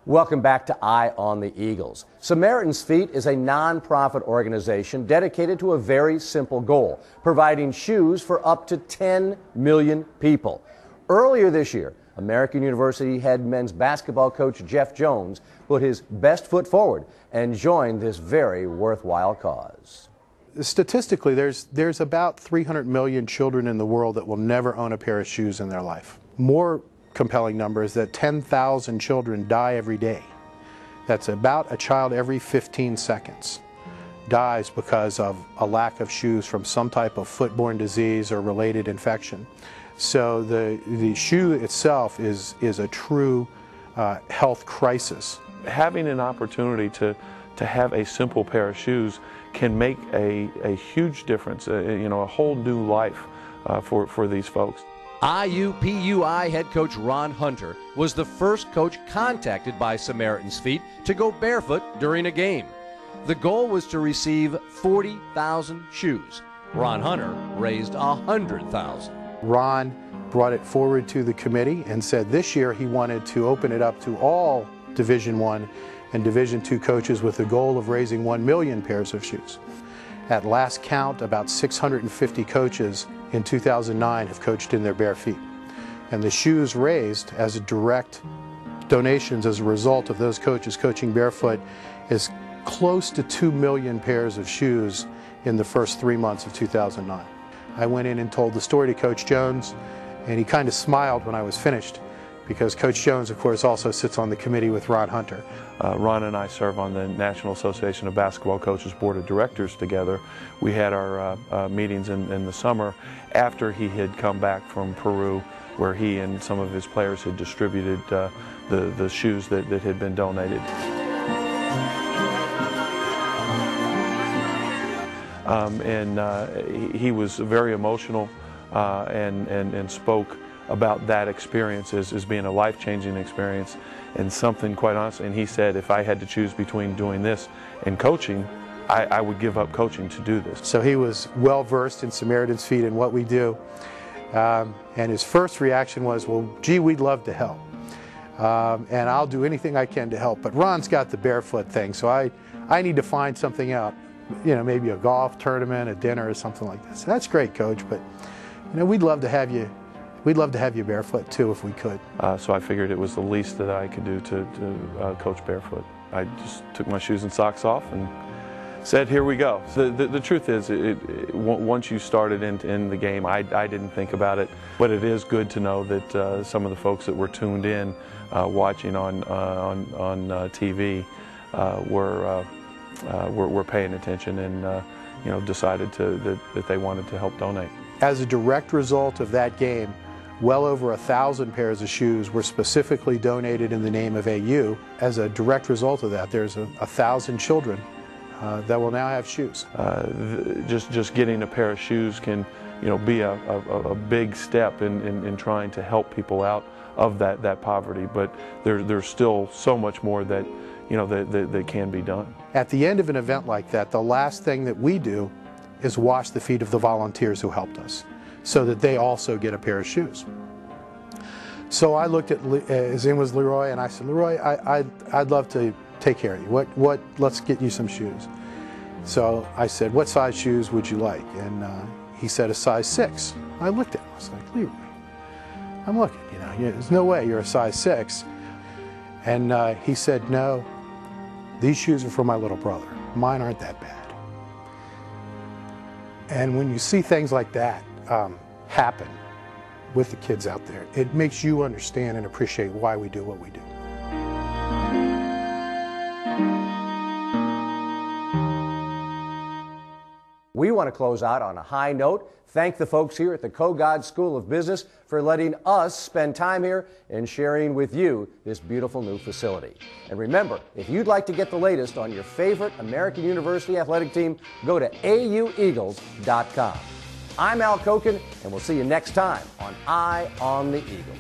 Welcome back to Eye on the Eagles. Samaritans Feet is a nonprofit organization dedicated to a very simple goal: providing shoes for up to 10 million people. Earlier this year, American University head men's basketball coach Jeff Jones put his best foot forward and joined this very worthwhile cause. Statistically, there's about 300 million children in the world that will never own a pair of shoes in their life. More compelling number is that 10,000 children die every day. That's about a child every 15 seconds dies because of a lack of shoes from some type of footborne disease or related infection. So the shoe itself is a true health crisis. Having an opportunity to have a simple pair of shoes can make a huge difference, a whole new life for these folks. IUPUI head coach Ron Hunter was the first coach contacted by Samaritans Feet to go barefoot during a game. The goal was to receive 40,000 shoes. Ron Hunter raised 100,000. Ron brought it forward to the committee and said this year he wanted to open it up to all Division I and Division II coaches with the goal of raising 1 million pairs of shoes. At last count, about 650 coaches in 2009 have coached in their bare feet. And the shoes raised as a direct donations as a result of those coaches coaching barefoot is close to 2 million pairs of shoes in the first 3 months of 2009. I went in and told the story to Coach Jones, and he kind of smiled when I was finished, because Coach Jones, of course, also sits on the committee with Ron Hunter. Ron and I serve on the National Association of Basketball Coaches Board of Directors together. We had our meetings in the summer after he had come back from Peru, where he and some of his players had distributed the shoes that had been donated. He was very emotional and spoke about that experience as being a life-changing experience and something quite honestly. And he said, if I had to choose between doing this and coaching, I would give up coaching to do this. So he was well-versed in Samaritans Feet and what we do. And his first reaction was, well, gee, we'd love to help. And I'll do anything I can to help. But Ron's got the barefoot thing, so I need to find something out. Maybe a golf tournament, a dinner, or something like this. That's great, Coach, but we'd love to have you. We'd love to have you barefoot too, if we could. So I figured it was the least that I could do to coach barefoot. I just took my shoes and socks off and said, "Here we go." The truth is, once you started in the game, I didn't think about it, but it is good to know that some of the folks that were tuned in, watching on TV, were paying attention and decided that they wanted to help donate. As a direct result of that game, well over 1,000 pairs of shoes were specifically donated in the name of AU. As a direct result of that, there's 1,000 children that will now have shoes. Just getting a pair of shoes can be a big step in trying to help people out of that poverty, but there's still so much more that that can be done. At the end of an event like that, the last thing that we do is wash the feet of the volunteers who helped us, so that they also get a pair of shoes. So I looked at, his name was Leroy, and I said, Leroy, I'd love to take care of you. Let's get you some shoes. So I said, what size shoes would you like? And he said a size 6. I looked at him, I was like, Leroy, I'm looking, there's no way you're a size 6. And he said, no, these shoes are for my little brother. Mine aren't that bad. And when you see things like that happen with the kids out there, it makes you understand and appreciate why we do what we do. We want to close out on a high note. Thank the folks here at the Kogod School of Business for letting us spend time here and sharing with you this beautiful new facility. And remember, if you'd like to get the latest on your favorite American University athletic team, go to aueagles.com. I'm Al Koken, and we'll see you next time on Eye on the Eagles.